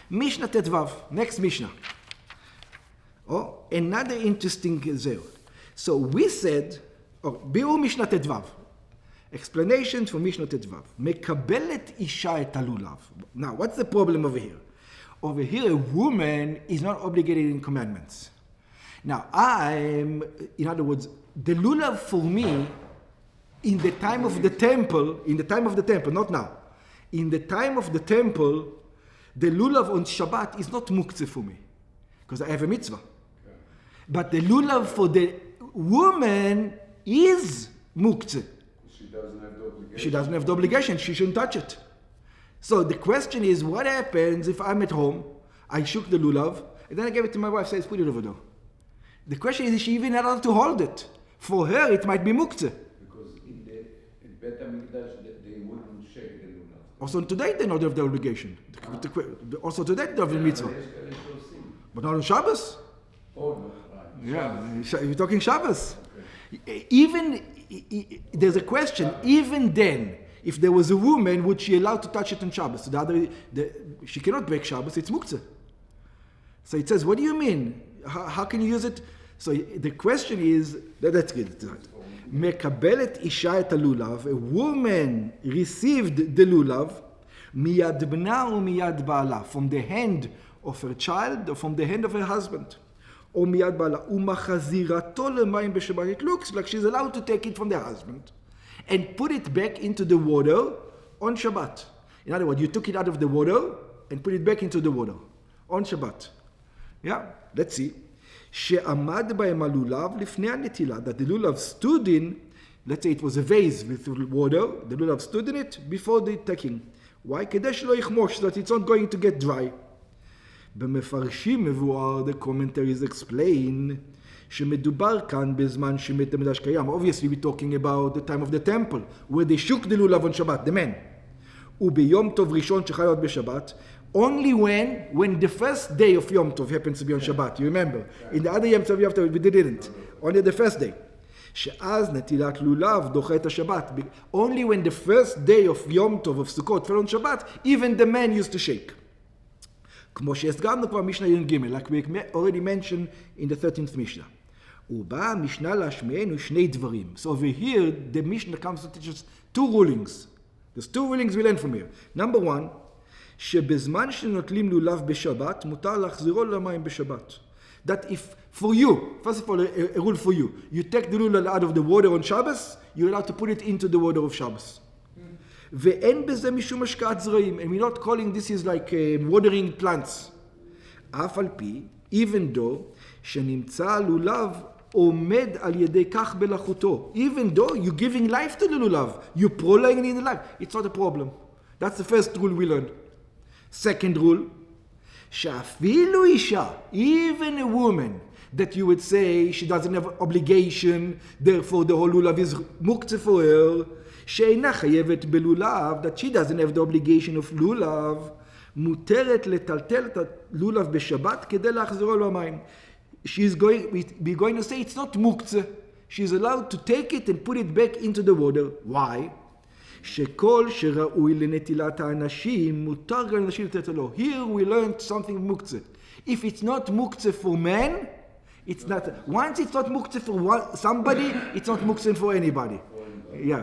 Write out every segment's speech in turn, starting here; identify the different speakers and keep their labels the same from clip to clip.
Speaker 1: Mishnah Tetvav, next Mishnah. Oh, another interesting zero. So we said, Bi'ur Mishnah Tetvav. Explanations for Mishnah Tetvav. Mekabelet isha et lulav. Now, what's the problem over here? Over here, a woman is not obligated in commandments. Now, in other words, the lulav for me, in the time of the temple, not now, in the time of the temple, the lulav on Shabbat is not muktzeh for me, because I have a mitzvah. Okay. But the lulav for the woman is muktzeh. She doesn't have the obligation. She shouldn't touch it. So the question is, what happens if I'm at home, I shook the lulav, and then I gave it to my wife, says, put it over there. The question is she even allowed to hold it? For her, it might be muktzeh.
Speaker 2: Because in Bet HaMikdash, they wouldn't shake the lulav.
Speaker 1: Also today, they don't have the obligation. Also today, they don't have the mitzvah. But not on Shabbos?
Speaker 2: Oh, no. Right.
Speaker 1: Yeah, you're talking Shabbos. Okay. Even, there's a question, even then, if there was a woman, would she allow to touch it on Shabbos? So she cannot break Shabbos, it's muktzeh. So it says, what do you mean? How can you use it? So the question is, let's get it right. Mekabelet isha et lulav, a woman received the lulav, miyad bna or miyad ba'ala, from the hand of her child or from the hand of her husband. Or miyad ba'ala, umachazirato lemayim b'Shabbat. It looks like she's allowed to take it from the husband and put it back into the water on Shabbat. In other words, you took it out of the water and put it back into the water on Shabbat. Yeah, let's see. She'amad ba'em lulav lifnei hanetila, that the lulav stood in, let's say it was a vase with water, the lulav stood in it before the taking. Why? Kedei shelo yichmosh, so that it's not going to get dry. במפרשים מבואר, the commentaries explain, שמדובר כאן בזמן שבית המקדש קיים. Obviously we're talking about the time of the temple, where they shook the lulav on Shabbat, the men. וביום טוב ראשון שחל להיות בשבת, only when the first day of Yom Tov happens to be on Shabbat. You remember? In the other Yom Tov we didn't. Only the first day. שאז נטילת לולב דוחה את השבת. Only when the first day of Yom Tov of Sukkot fell on Shabbat, even the men used to shake. כמו שהסגרנו כבר משנה י"ג, like we already mentioned in the 13th Mishnah. ובא המשנה להשמיענו שני דברים. So over here, the Mishnah comes to teach us two rulings. There's two rulings we learn from here. Number one, שבזמן שנוטלים לולב בשבת, מותר להחזירו למים בשבת. That if, for you, first of all, a rule for you, you take the lulav out of the water on Shabbos, you're allowed to put it into the water of Shabbos. ואין בזה משום השקעת זרעים, and we're not calling this is like watering plants. אף על פי, even though, שנמצא לולב עומד על ידי כך בלחותו. Even though you're giving life to the lulav, you're prolonging it in the life, it's not a problem. That's the first rule we learned. Second rule, שאפילו אישה, even a woman, that you would say she doesn't have obligation, therefore the whole lulav is muktzeh for her, שאינה חייבת בלולב, that she doesn't have the obligation of לולב, מותרת לטלטל את הלולב בשבת כדי להחזירו למים. We're going to say it's not muktzeh. She's allowed to take it and put it back into the water. Why? שכל שראוי לנטילת האנשים, מותר גם לנשים לתת לו. Here we learned something muktzeh. If it's not muktzeh for men, it's not. Once it's not muktzeh for somebody, it's not muktzeh for anybody. Yeah.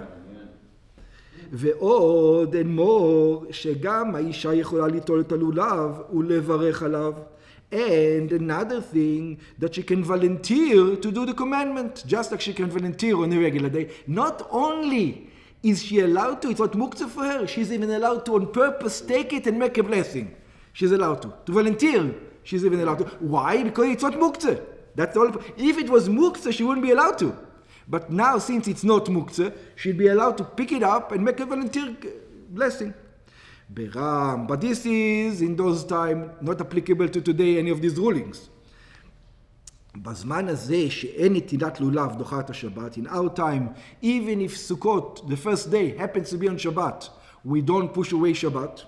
Speaker 1: ועוד and more, שגם האישה יכולה ליטול את הלולב ולברך עליו. And another thing, that she can volunteer to do the commandment, just like she can volunteer on a regular day. Not only is she allowed to, it's not muktzeh for her, she's even allowed to on purpose take it and make a blessing. She's allowed to volunteer, she's even allowed to. Why? Because it's not muktzeh. That's all. If it was muktzeh, she wouldn't be allowed to. But now, since it's not muktzeh, she'd be allowed to pick it up and make a volunteer blessing. Beram, but this is, in those times, not applicable to today, any of these rulings. בזמן הזה שאין נטילת לולב דוחה את השבת, in our time, even if Sukkot, the first day, happens to be on Shabbat, we don't push away Shabbat.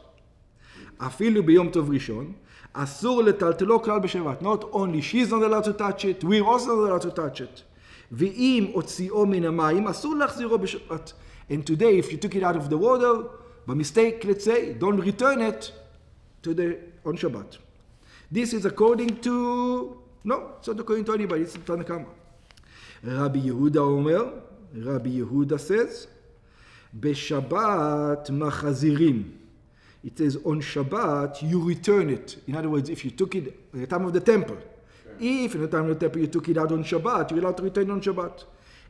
Speaker 1: אפילו ביום טוב ראשון, אסור לטלטלו כלל בשבת. Not only she's not allowed to touch it, we're also not allowed to touch it. ואם הוציאו מן המים, אסור להחזירו בשבת. And today, if you took it out of the water, by mistake, let's say, don't return it, on Shabbat. This is according to, no, it's not according to anybody, it's Tanna Kama. Rabbi Yehuda says, Beshabbat machazirim. It says on Shabbat you return it. In other words, if you took it at the time of the temple, if in the time of the temple you took it out on Shabbat, you're allowed to return on Shabbat.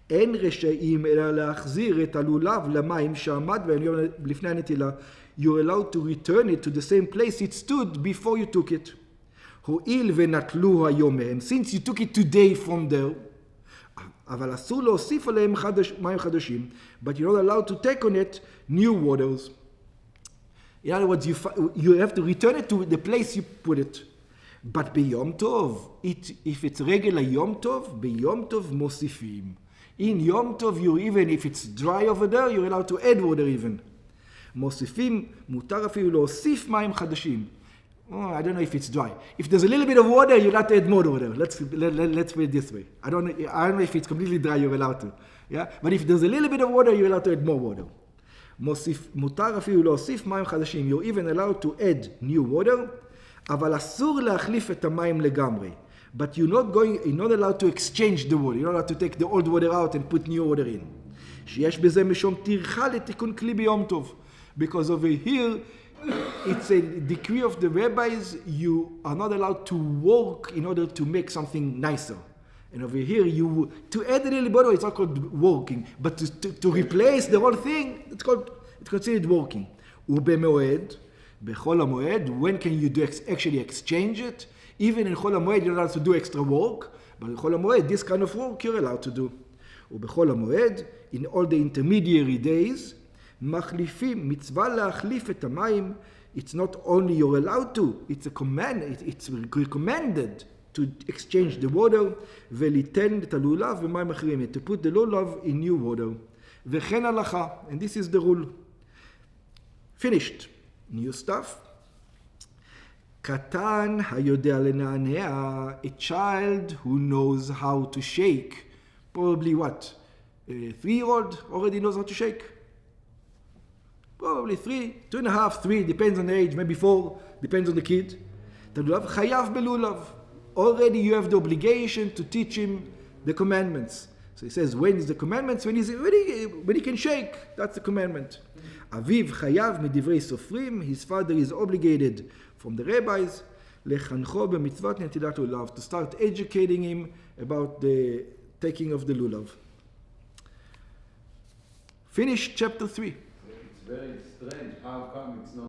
Speaker 1: אין רשאים אלא להחזיר את הלולב למים שעמד בהם לפני הנטילה. You're allowed to return it to the same place it stood before you took it. הואיל ונטלו היום מהם, since you took it today from there, אבל אסור להוסיף עליהם מים חדשים, but you're not allowed to take on it new waters. In other words, you have to return it to the place you put it. But ביום טוב, if it's regular יום טוב, ביום טוב מוסיפים. In Yom Tov, even if it's dry over there, you're allowed to add water even. מוסיפים, מותר אפילו להוסיף מים חדשים. I don't know if it's dry. If there's a little bit of water, you're allowed to add more water. Let's put it this way. I don't know if it's completely dry, you're allowed to. Yeah? But if there's a little bit of water, you're allowed to add more water. מותר אפילו להוסיף מים חדשים. You're even allowed to add new water, אבל אסור להחליף את המים לגמרי. But you're not allowed to exchange the water. You're not allowed to take the old water out and put new water in. שיש בזה משום טרחה לתיקון כלי ביום טוב. Because over here, it's a decree of the rabbis, you are not allowed to work in order to make something nicer. And over here, to add a little bit, it's not called working. But to replace the whole thing, it's considered working. ובמועד, בחול המועד, when can you actually exchange it? Even in חול המועד, you're allowed to do extra work, but in חול המועד, this kind of work you're allowed to do. ובחול המועד, in all the intermediary days, מחליפים, מצווה להחליף את המים, it's not only you're allowed to, it's a command, it's recommended to exchange the water, וליתן את הלולב במים אחרים, to put the lulav in new water. וכן הלכה, and this is the rule. Finished. New stuff. קטן היודע לנענע, a child who knows how to shake. Probably what? A 3-year-old already knows how to shake. Probably 3, 2.5, 3, depends on the age, maybe 4, depends on the kid. לולב חייב בלולב. Already you have the obligation to teach him the commandments. So he says, when is the commandments? When he can shake, that's the commandment. אביו חייב מדברי סופרים, his father is obligated from the rabbis, לחנכו במצוות נטילת לולב, to start educating him about the taking of the lulav. Finish chapter 3.
Speaker 2: It's very strange. How come it's not